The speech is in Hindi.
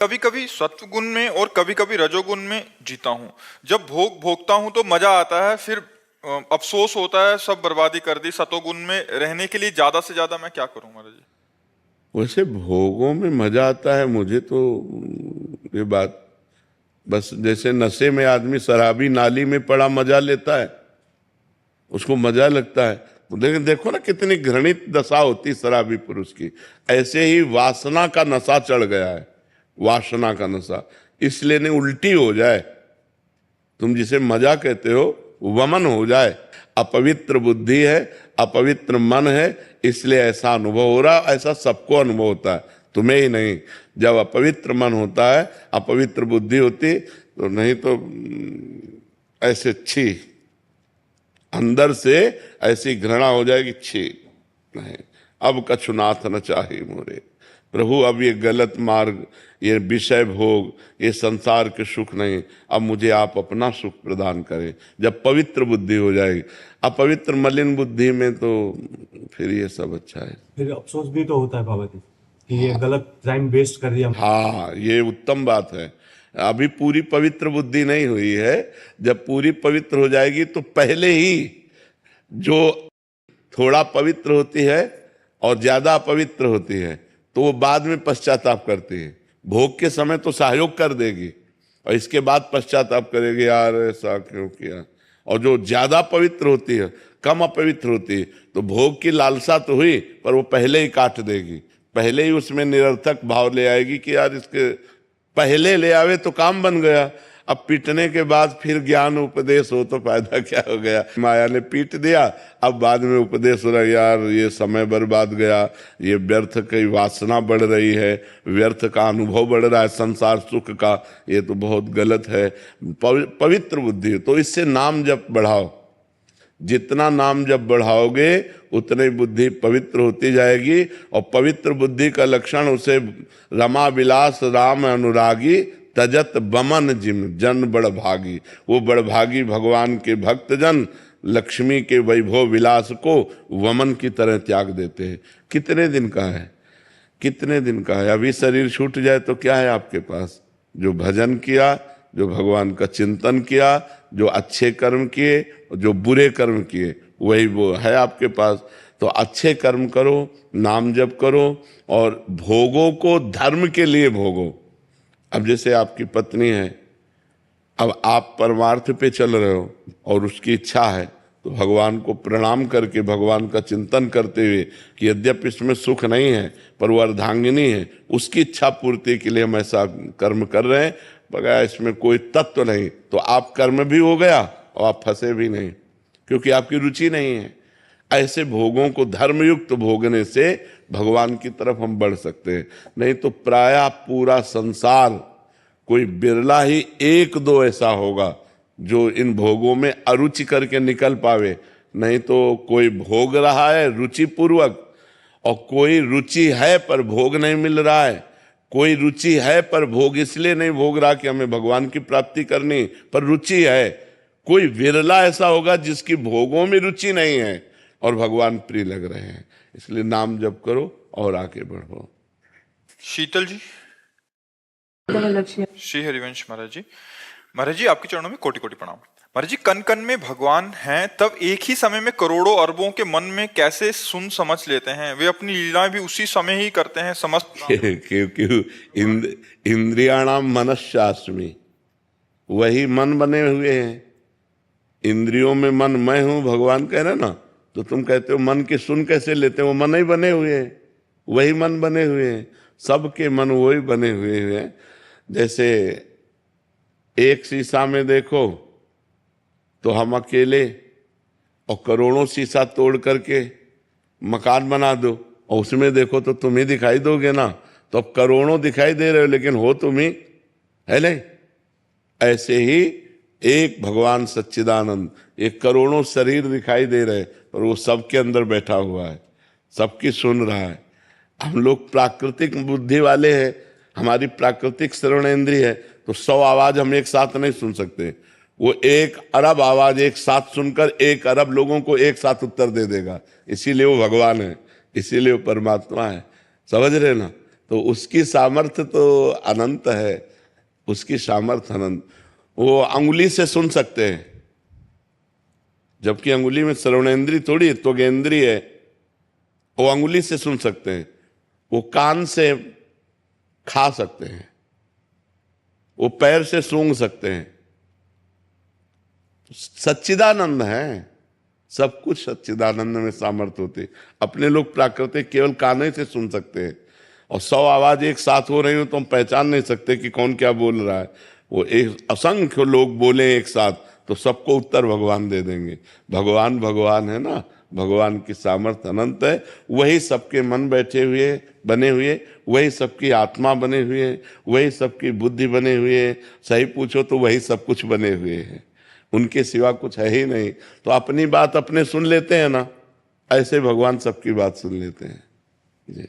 कभी कभी सत्व गुण में और कभी कभी रजोगुण में जीता हूँ। जब भोग भोगता हूँ तो मजा आता है, फिर अफसोस होता है सब बर्बादी कर दी। सतोगुण में रहने के लिए ज्यादा से ज्यादा मैं क्या करूँ महाराज जी? वैसे भोगों में मजा आता है मुझे तो। ये बात बस जैसे नशे में आदमी शराबी नाली में पड़ा मजा लेता है, उसको मजा लगता है। लेकिन देखो ना कितनी घृणित दशा होती शराबी पुरुष की। ऐसे ही वासना का नशा चढ़ गया है, वासना का नशा। इसलिए नहीं उल्टी हो जाए, तुम जिसे मजा कहते हो वमन हो जाए। अपवित्र बुद्धि है, अपवित्र मन है, इसलिए ऐसा अनुभव हो रहा। ऐसा सबको अनुभव होता है, तुम्हें ही नहीं। जब अपवित्र मन होता है, अपवित्र बुद्धि होती तो नहीं तो ऐसे छी, अंदर से ऐसी घृणा हो जाएगी, छी नहीं अब कछुनाथ न चाहे मोरे प्रभु। अब ये गलत मार्ग, ये विषय भोग, ये संसार के सुख नहीं, अब मुझे आप अपना सुख प्रदान करें। जब पवित्र बुद्धि हो जाएगी, अपवित्र मलिन बुद्धि में तो फिर ये सब अच्छा है। फिर अफसोस भी तो होता है बाबा जी कि ये गलत टाइम वेस्ट कर दिया। हाँ, ये उत्तम बात है। अभी पूरी पवित्र बुद्धि नहीं हुई है। जब पूरी पवित्र हो जाएगी तो पहले ही जो थोड़ा पवित्र होती है और ज्यादा अपवित्र होती है तो वो बाद में पश्चाताप करती है। भोग के समय तो सहयोग कर देगी और इसके बाद पश्चाताप करेगी, यार ऐसा क्यों किया। और जो ज्यादा पवित्र होती है, कम अपवित्र होती है, तो भोग की लालसा तो हुई पर वो पहले ही काट देगी, पहले ही उसमें निरर्थक भाव ले आएगी कि यार इसके पहले ले आवे तो काम बन गया। अब पीटने के बाद फिर ज्ञान उपदेश हो तो फायदा क्या हो गया। माया ने पीट दिया, अब बाद में उपदेश हो रहा है, यार ये समय बर्बाद गया, ये व्यर्थ की वासना बढ़ रही है, व्यर्थ का अनुभव बढ़ रहा है संसार सुख का, ये तो बहुत गलत है। पवित्र बुद्धि तो इससे नाम जप बढ़ाओ। जितना नाम जब बढ़ाओगे उतनी बुद्धि पवित्र होती जाएगी। और पवित्र बुद्धि का लक्षण उसे रमा विलास राम अनुरागी तजत बमन जिम जन बड़भागी। वो बड़भागी भगवान के भक्त जन लक्ष्मी के वैभव विलास को वमन की तरह त्याग देते हैं। कितने दिन का है, कितने दिन का है। अभी शरीर छूट जाए तो क्या है आपके पास? जो भजन किया, जो भगवान का चिंतन किया, जो अच्छे कर्म किए, जो बुरे कर्म किए, वही वो है आपके पास। तो अच्छे कर्म करो, नाम जप करो और भोगों को धर्म के लिए भोगो। अब जैसे आपकी पत्नी है, अब आप परमार्थ पे चल रहे हो और उसकी इच्छा है तो भगवान को प्रणाम करके, भगवान का चिंतन करते हुए कि यद्यपि इसमें सुख नहीं है पर वो अर्धांगिनी है, उसकी इच्छा पूर्ति के लिए हम ऐसा कर्म कर रहे हैं, बगैर इसमें कोई तत्व नहीं, तो आप कर्म भी हो गया और आप फंसे भी नहीं, क्योंकि आपकी रुचि नहीं है। ऐसे भोगों को धर्मयुक्त भोगने से भगवान की तरफ हम बढ़ सकते हैं। नहीं तो प्रायः पूरा संसार, कोई बिरला ही एक दो ऐसा होगा जो इन भोगों में अरुचि करके निकल पावे। नहीं तो कोई भोग रहा है रुचि पूर्वक और कोई रुचि है पर भोग नहीं मिल रहा है। कोई रुचि है पर भोग इसलिए नहीं भोग रहा कि हमें भगवान की प्राप्ति करनी, पर रुचि है। कोई विरला ऐसा होगा जिसकी भोगों में रुचि नहीं है और भगवान प्रिय लग रहे हैं। इसलिए नाम जप करो और आगे बढ़ो। शीतल जी। श्री हरिवंश महाराज जी। महाराज जी, आपके चरणों में कोटि कोटि प्रणाम। महाराज जी, कन कन में भगवान हैं, तब एक ही समय में करोड़ों अरबों के मन में कैसे सुन समझ लेते हैं? वे अपनी लीलाएं भी उसी समय ही करते हैं समस्त। क्योंकि इंद्रियाणाम मनश्चास्मि, वही मन बने हुए हैं। इंद्रियों में मन मैं हूं, भगवान कह रहे ना। तो तुम कहते हो मन की सुन कैसे लेते हो? वो मन ही बने हुए हैं, वही मन बने हुए हैं, सबके मन वही बने हुए हैं। जैसे एक शीशा में देखो तो हम अकेले, और करोड़ों शीशा तोड़ करके मकान बना दो और उसमें देखो तो तुम ही दिखाई दोगे ना। तो अब करोड़ों दिखाई दे रहे हो लेकिन हो तुम ही, है नहीं? ऐसे ही एक भगवान सच्चिदानंद, एक करोड़ों शरीर दिखाई दे रहे और वो सबके अंदर बैठा हुआ है, सबकी सुन रहा है। हम लोग प्राकृतिक बुद्धि वाले हैं, हमारी प्राकृतिक श्रवणेंद्रिय है, तो 100 आवाज हम एक साथ नहीं सुन सकते। वो 1 अरब आवाज एक साथ सुनकर 1 अरब लोगों को एक साथ उत्तर दे देगा। इसीलिए वो भगवान है, इसीलिए वो परमात्मा है। समझ रहे ना? तो उसकी सामर्थ्य तो अनंत है, उसकी सामर्थ्य अनंत। वो अंगुली से सुन सकते हैं, जबकि अंगुली में श्रवणेंद्रिय थोड़ी त्वगेंद्रिय है, वो अंगुली से सुन सकते हैं। वो कान से खा सकते हैं, वो पैर से सूंघ सकते हैं। सच्चिदानंद है, सब कुछ सच्चिदानंद में सामर्थ्य होती है। अपने लोग प्राकृतिक केवल काने से सुन सकते हैं, और 100 आवाज एक साथ हो रही हो तो हम पहचान नहीं सकते कि कौन क्या बोल रहा है। वो एक असंख्य लोग बोले एक साथ तो सबको उत्तर भगवान दे देंगे। भगवान भगवान है ना, भगवान की सामर्थ्य अनंत है। वही सबके मन बैठे हुए बने हुए, वही सबकी आत्मा बने हुए, वही सबकी बुद्धि बने हुए। सही पूछो तो वही सब कुछ बने हुए हैं, उनके सिवा कुछ है ही नहीं। तो अपनी बात अपने सुन लेते हैं ना, ऐसे भगवान सबकी बात सुन लेते हैं।